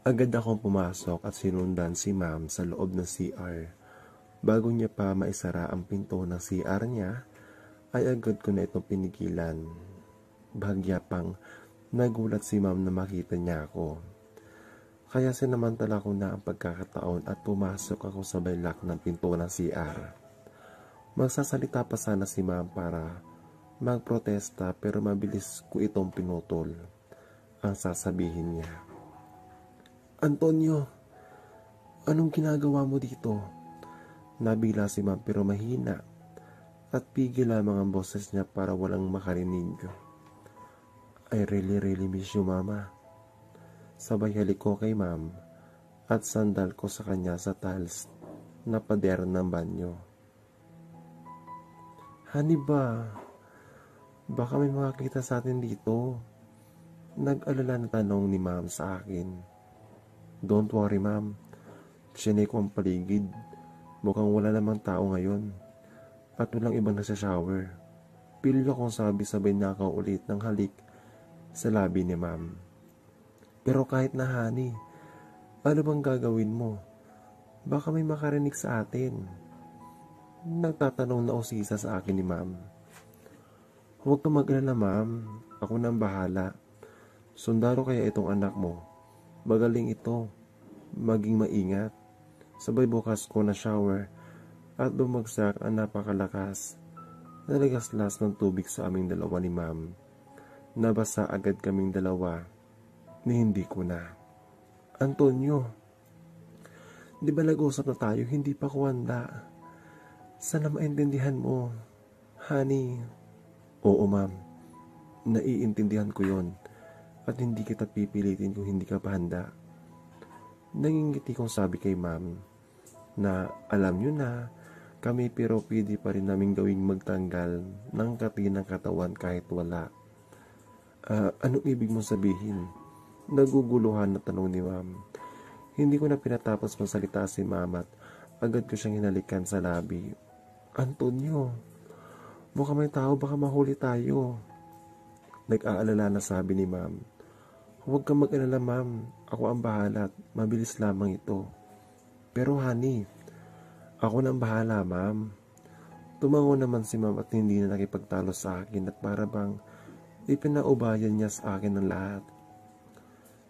Agad akong pumasok at sinundan si ma'am sa loob ng CR. Bago niya pa maisara ang pinto ng CR niya, ay agad ko na itong pinigilan. Bahagya pang nagulat si ma'am na makita niya ako. Kaya sinamantala ko na ang pagkakataon at pumasok ako sa baylak ng pinto ng CR. Magsasalita pa sana si ma'am para magprotesta pero mabilis ko itong pinutol. Ang sasabihin niya, "Antonio, anong ginagawa mo dito?" Nabigla si ma'am pero mahina at pigil lamang ang boses niya para walang makarinig. "I really miss you, mama." Sabay halik ko kay ma'am at sandal ko sa kanya sa tiles na pader ng banyo. "Honey ba? Baka may makakita sa atin dito." Nag-alala na tanong ni ma'am sa akin. "Don't worry, ma'am. Chinay ko ang paligid. Mukhang wala namang tao ngayon. At walang ibang nasa-shower." Pilyo kong sabi sabay nakaw ulit ng halik sa labi ni ma'am. "Pero kahit na, honey, ano bang gagawin mo? Baka may makarinig sa atin." Nagtatanong na usisa sa akin ni ma'am. "Huwag kang mag-alala, ma'am. Ako nang bahala. Sundalo kaya itong anak mo. Magaling ito. Maging maingat." Sabay bukas ko na shower at bumagsak ang napakalakas na lagaslas ng tubig sa aming dalawa ni ma'am. Nabasa agad kaming dalawa ni hindi ko na. "Antonio, di ba nag-usap na tayo? Hindi pa ko handa. Sana maintindihan mo, honey." "Oo, ma'am. Naiintindihan ko yon at hindi kita pipilitin kung hindi ka pa handa." Nangingiti kong sabi kay ma'am na alam nyo na kami pero pwede pa rin namin gawing magtanggal ng kati ng katawan kahit wala. Anong ibig mong sabihin?" Naguguluhan na tanong ni ma'am. Hindi ko na pinatapos magsalita si ma'am at agad ko siyang hinalikan sa labi. "Antonio, mukhang may tao, baka mahuli tayo." Nag-aalala na sabi ni ma'am. "Huwag kang mag-alala, ma'am. Ako ang bahala at mabilis lamang ito." "Pero honey, ako nang bahala, ma'am." Tumango naman si ma'am at hindi na nakipagtalo sa akin at para bang ipinaubayan niya sa akin ng lahat.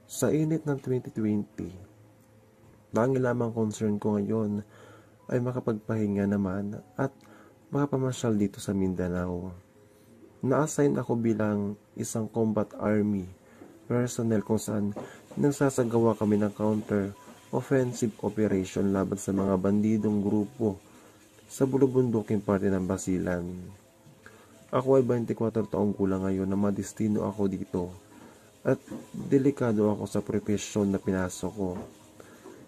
Sa init ng 2020, tanging lamang concern ko ngayon ay makapagpahinga naman at makapamasyal dito sa Mindanao. Na-assign ako bilang isang combat army personnel kung saan nagsasagawa kami ng counter-offensive operation laban sa mga bandidong grupo sa bulubunduking parte ng Basilan. Ako ay 24 taong gulang ngayon na madestino ako dito at delikado ako sa profesyon na pinasok ko.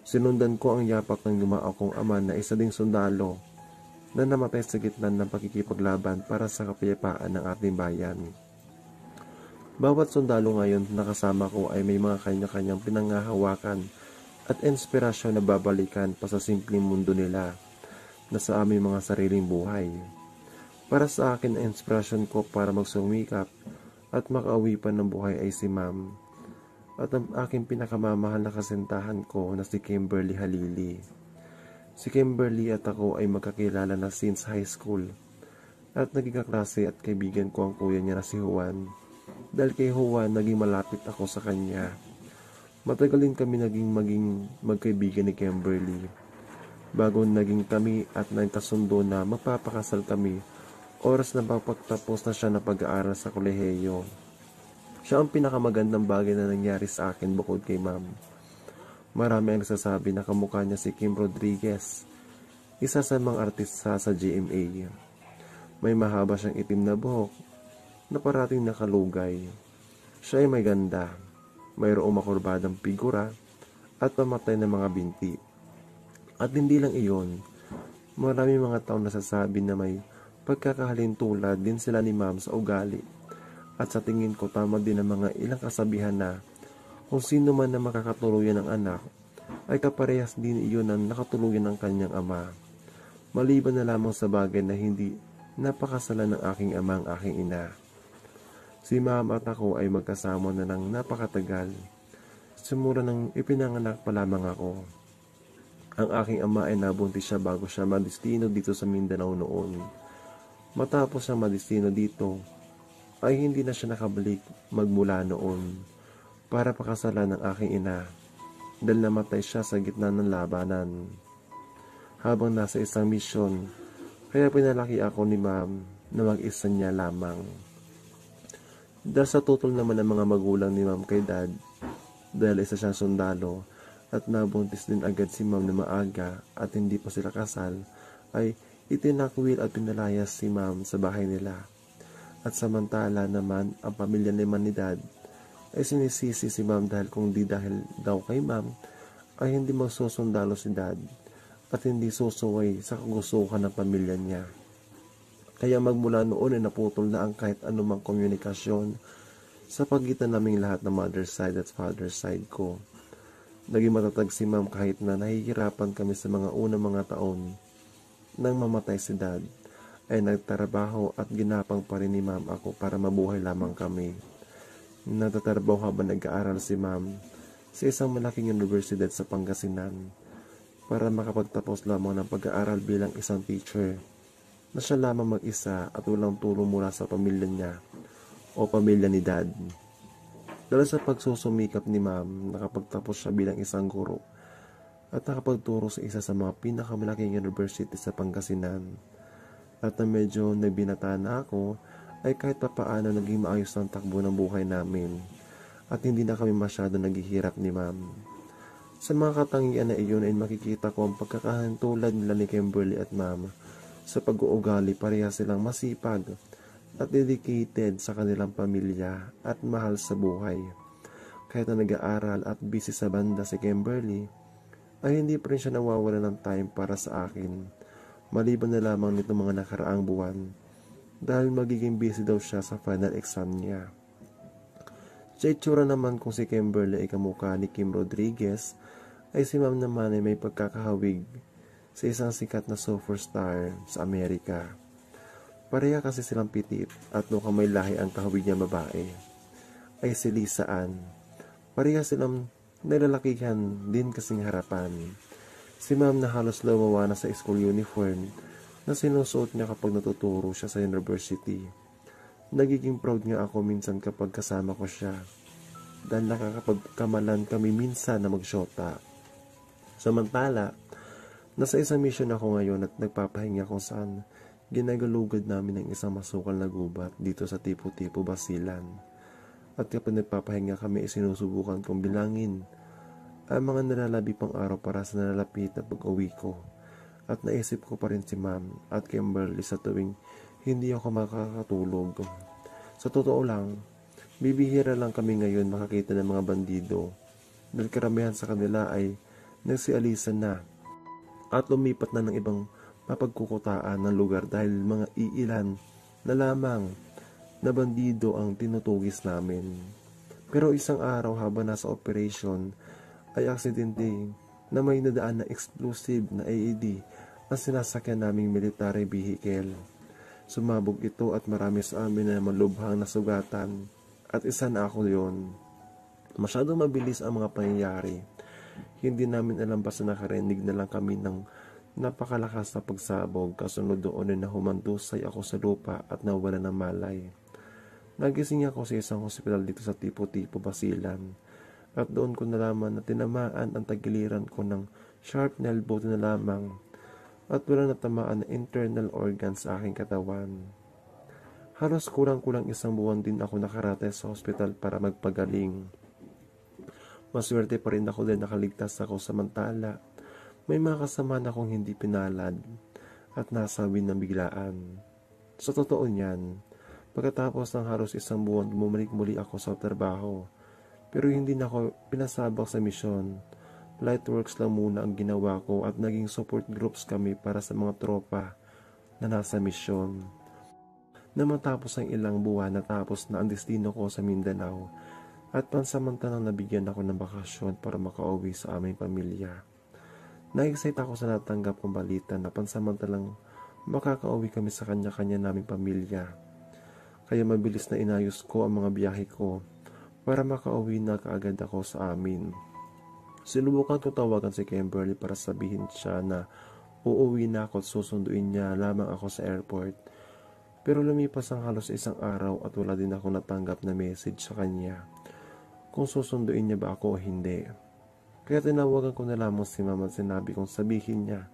Sinundan ko ang yapak ng lumao kong ama na isa ding sundalo na namatay sa gitna ng pakikipaglaban para sa kapayapaan ng ating bayan. Bawat sundalo ngayon na kasama ko ay may mga kanya-kanyang pinanghahawakan at inspirasyon na babalikan pa sa simpleng mundo nila na sa aming mga sariling buhay. Para sa akin, ang inspirasyon ko para magsumikap at makauwi pa ng buhay ay si ma'am at ang aking pinakamamahal na kasintahan ko na si Kimberly Halili. Si Kimberly at ako ay magkakilala na since high school at naging kaklase at kaibigan ko ang kuya niya na si Juan. Dahil kay Juan, naging malapit ako sa kanya. Matagal din kami naging magkaibigan ni Kimberly bago naging kami at nagkasundo na magpapakasal kami oras na pagtapos na siya na pag-aaral sa kolehiyo. Siya ang pinakamagandang bagay na nangyari sa akin bukod kay ma'am. Marami ang nagsasabi na kamukha niya si Kim Rodriguez, isa sa mga artista sa GMA. May mahaba siyang itim na buhok na parating nakalugay. Siya ay may ganda, mayroong makurbadang figura at pamatay na mga binti. At hindi lang iyon, marami mga taong nasasabi na may pagkakahalintulad din sila ni ma'am sa ugali. At sa tingin ko tama din ang mga ilang kasabihan na kung sino man na makakatuluyan ng anak ay kaparehas din iyon ang nakatuluyan ng kanyang ama. Maliban na lamang sa bagay na hindi napakasalan ng aking ama ang aking ina. Si ma'am at ako ay magkasama na ng napakatagal. Simula nang ipinanganak pa lamang ako, ang aking ama ay nabuntis siya bago siya madestino dito sa Mindanao noon. Matapos siya madestino dito, ay hindi na siya nakabalik magmula noon para pakasalan ng aking ina dahil namatay siya sa gitna ng labanan habang nasa isang misyon. Kaya pinalaki ako ni ma'am na mag-isa niya lamang. Dahil sa tutol naman ng mga magulang ni ma'am kay dad, dahil isa siyang sundalo at nabuntis din agad si ma'am na maaga at hindi pa sila kasal, ay itinakwil at pinalayas si ma'am sa bahay nila. At samantala naman ang pamilya naman ni dad ay sinisisi si ma'am dahil kung di dahil daw kay ma'am ay hindi magsusundalo si dad at hindi susuway sa kagustuhan ng pamilya niya. Kaya magmula noon ay naputol na ang kahit anumang komunikasyon sa pagitan naming lahat ng mother's side at father's side ko. Naging matatag si ma'am kahit na nahihirapan kami sa mga unang mga taon. Nang mamatay si dad, ay nagtrabaho at ginapang pa rin ni ma'am ako para mabuhay lamang kami. Nagtatrabaho habang nag-aaral si ma'am sa isang malaking universidad sa Pangasinan para makapagtapos lamang ng pag-aaral bilang isang teacher na siya lamang mag-isa at walang tulong mula sa pamilya niya o pamilya ni dad. Dahil sa pagsusumikap ni ma'am, nakapagtapos siya bilang isang guro at nakapagturo sa isa sa mga pinakamalaking university sa Pangasinan. At na medyo nagbinata na ako, ay kahit pa paano naging maayos ang takbo ng buhay namin at hindi na kami masyado naghihirap ni ma'am. Sa mga katangian na iyon ay makikita ko ang pagkakahantulad nila ni Kimberly at ma'am. Sa pag-uugali, pareha silang masipag at dedicated sa kanilang pamilya at mahal sa buhay. Kahit na nag-aaral at busy sa banda si Kimberly, ay hindi pa rin siya nawawala ng time para sa akin. Maliban na lamang nitong mga nakaraang buwan dahil magiging busy daw siya sa final exam niya. Sa itsura naman kung si Kimberly ay kamukha ni Kim Rodriguez, ay si ma'am naman ay may pagkakahawig sa isang sikat na superstar sa Amerika. Pareha kasi silang pitit at mukhang may lahi ang kahawig niya babae ay si Lisa Ann. Pareha silang nilalakihan din kasing harapan. Si ma'am na halos lumawa na sa school uniform na sinusuot niya kapag natuturo siya sa university. Nagiging proud nga ako minsan kapag kasama ko siya dahil nakakapagkamalan kami minsan na magsyota. Samantala, nasa isang mission ako ngayon at nagpapahinga kung saan ginagalugad namin ng isang masukal na gubat dito sa Tipo-Tipo, Basilan. At kapag nagpapahinga kami, sinusubukan kong bilangin ang mga nalalabi pang araw para sa nalalapit na pag-uwi ko. At naisip ko pa rin si ma'am at Kimberly sa tuwing hindi ako makakatulog. Sa totoo lang, bibihira lang kami ngayon makakita ng mga bandido dahil karamihan sa kanila ay nagsialisan na at lumipat na ng ibang mapagkukutaan ng lugar dahil mga iilan na lamang na bandido ang tinutugis namin. Pero isang araw habang nasa operation ay aksidente na may nadaan na explosive na AED ang sinasakyan naming military vehicle. Sumabog ito at marami sa amin na malubhang nasugatan at isa na ako yon. Masyadong mabilis ang mga pangyayari. Hindi namin alam basta nakarinig na lang kami ng napakalakas na pagsabog. Kasunod doon ay nahumantusay ako sa lupa at nawala ng malay. Nagising ako sa isang hospital dito sa Tipo-Tipo, Basilan. At doon ko nalaman na tinamaan ang tagiliran ko ng sharp nail bolt na lamang at wala natamaan na internal organs sa aking katawan. Halos kulang-kulang isang buwan din ako nakaratay sa hospital para magpagaling. Maswerte pa rin ako dahil nakaligtas ako samantala. May mga kasama na akong hindi pinalad at nasawi ng biglaan. Sa totoo niyan, pagkatapos ng halos isang buwan, bumalik muli ako sa trabaho. Pero hindi na ako pinasabak sa misyon. Light works lang muna ang ginawa ko at naging support groups kami para sa mga tropa na nasa misyon. Na matapos ang ilang buwan, natapos na ang destino ko sa Mindanao at pansamantalang nabigyan ako ng bakasyon para makauwi sa aming pamilya. Na-excite ako sa natanggap kong balita na pansamantalang makakauwi kami sa kanya-kanya naming pamilya. Kaya mabilis na inayos ko ang mga biyahe ko para makauwi na kaagad ako sa amin. Sinubukan ko tawagan si Kimberly para sabihin siya na uuwi na ako at susunduin niya lamang ako sa airport. Pero lumipas ang halos isang araw at wala din ako natanggap na message sa kanya kung susunduin niya ba ako o hindi. Kaya tinawagan ko na lamang si Ma'am at sinabi kong sabihin niya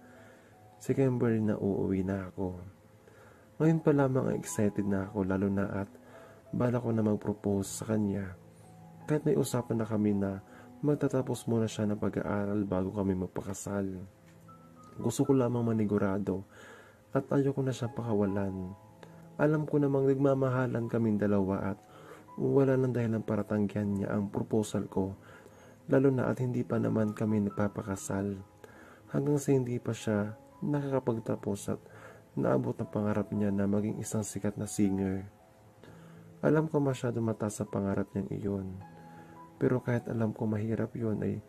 si Kimberly na uuwi na ako. Ngayon pa lamang excited na ako, lalo na at bala ko na mag-propose sa kanya. Kahit may usapan na kami na magtatapos muna siya ng pag-aaral bago kami magpakasal. Gusto ko lamang manigurado at ayoko na siya pakawalan. Alam ko namang nagmamahalan kaming dalawa at wala nang dahilan para tanggihan niya ang proposal ko, lalo na at hindi pa naman kami nagpapakasal. Hanggang sa hindi pa siya nakakapagtapos at naabot ang pangarap niya na maging isang sikat na singer. Alam ko masyado mataas sa pangarap niyang iyon. Pero kahit alam ko mahirap yun ay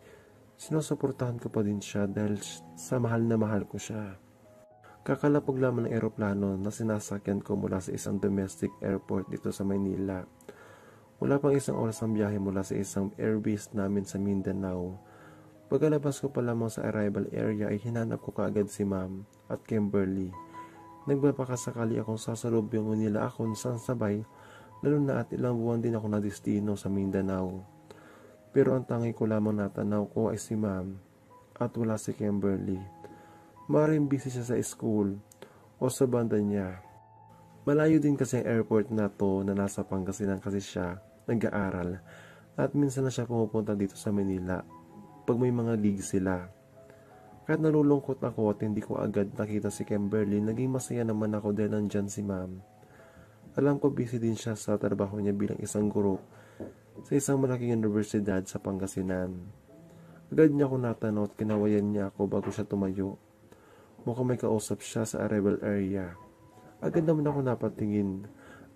sinusuportahan ko pa din siya dahil sa mahal na mahal ko siya. Kakalapag lamang ng eroplano na sinasakyan ko mula sa isang domestic airport dito sa Maynila. Wala pang isang oras ang biyahe mula sa isang airbase namin sa Mindanao. Pagkalabas ko pa lamang sa arrival area ay hinanap ko kaagad si Ma'am at Kimberly. Nagbabakasakali akong sasalubong nila ako sa sabay, lalo na at ilang buwan din ako na destino sa Mindanao. Pero ang tangi ko lamang natanaw ko ay si Ma'am at wala si Kimberly. Maaaring busy siya sa school o sa banda niya. Malayo din kasi ang airport na to na nasa Pangasinan kasi siya nag-aaral at minsan na siya pumupunta dito sa Manila pag may mga gigs sila. Kahit nalulungkot ako at hindi ko agad nakita si Kimberly, naging masaya naman ako dahil nandyan si Ma'am. Alam ko busy din siya sa trabaho niya bilang isang guro sa isang malaking universidad sa Pangasinan. Agad niya ako natanaw at kinawayan niya ako bago siya tumayo. Mukhang may kausap siya sa arrival area. Agad naman ako napatingin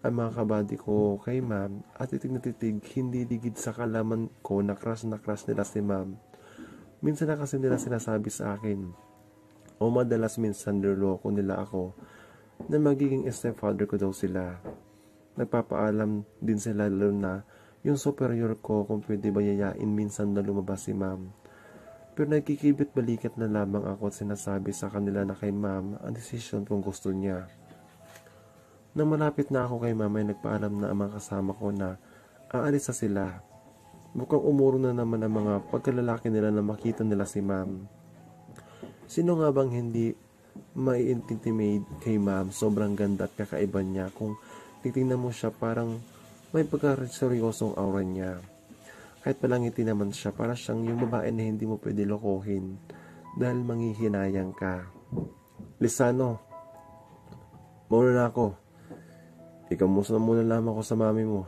ang mga kabady ko kay Ma'am at titig na titig, hindi digid sa kalaman ko na crush nila si Ma'am. Minsan na kasi nila sinasabi sa akin o madalas minsan niloloko nila ako na magiging stepfather ko daw sila. Nagpapaalam din sila lalo na yung superior ko kung pwede ba yayain minsan na lumabas si Ma'am. Pero nagkikibit balikat na lamang ako at sinasabi sa kanila na kay Ma'am ang desisyon kung gusto niya. Nang malapit na ako kay Ma'am ay nagpaalam na ang mga kasama ko na aalis na sila. Mukhang umuro na naman ang mga pagkalalaki nila na makita nila si Ma'am. Sino nga bang hindi mai-intimidate kay Ma'am? Sobrang ganda at kakaiba niya. Kung titingnan mo siya parang may pagka-seryosong aura niya. Kahit palangiti naman siya, para siyang yung babae na hindi mo pwede lokohin dahil manghihinayang ka. Lisano, mauna na ako. Ikamusta muna lamang ako sa mami mo.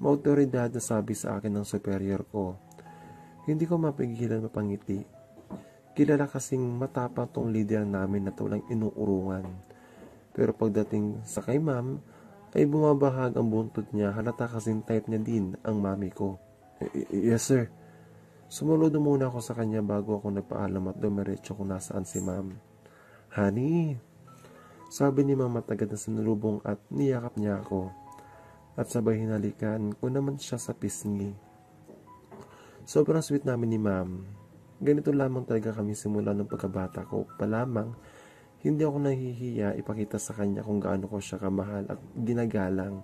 Maautoridad na sabi sa akin ng superior ko. Hindi ko mapigilan mapangiti. Kilala kasing matapang tong leader namin na tulang inuurungan. Pero pagdating sa kay Ma'am, ay bumabahag ang buntot niya, halata kasing type niya din ang mami ko. Yes sir. Sumunod muna ako sa kanya bago ako nagpaalam at dumiretso kung nasaan si Ma'am. Honey, sabi ni Ma'am agad na sinulubong at niyakap niya ako. At sabay hinalikan ko naman siya sa pisngi. Sobrang sweet namin ni Ma'am. Ganito lamang talaga kami simula ng pagkabata ko pa lamang. Hindi ako nahihiya ipakita sa kanya kung gaano ko siya kamahal at ginagalang.